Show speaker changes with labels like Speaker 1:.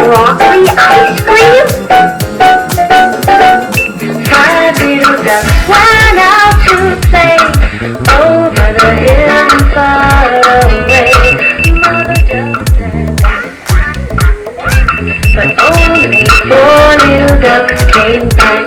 Speaker 1: Broccoli ice cream? Five little ducks went out to play over the hill and far away. Mother duck said, but only four little ducks came back.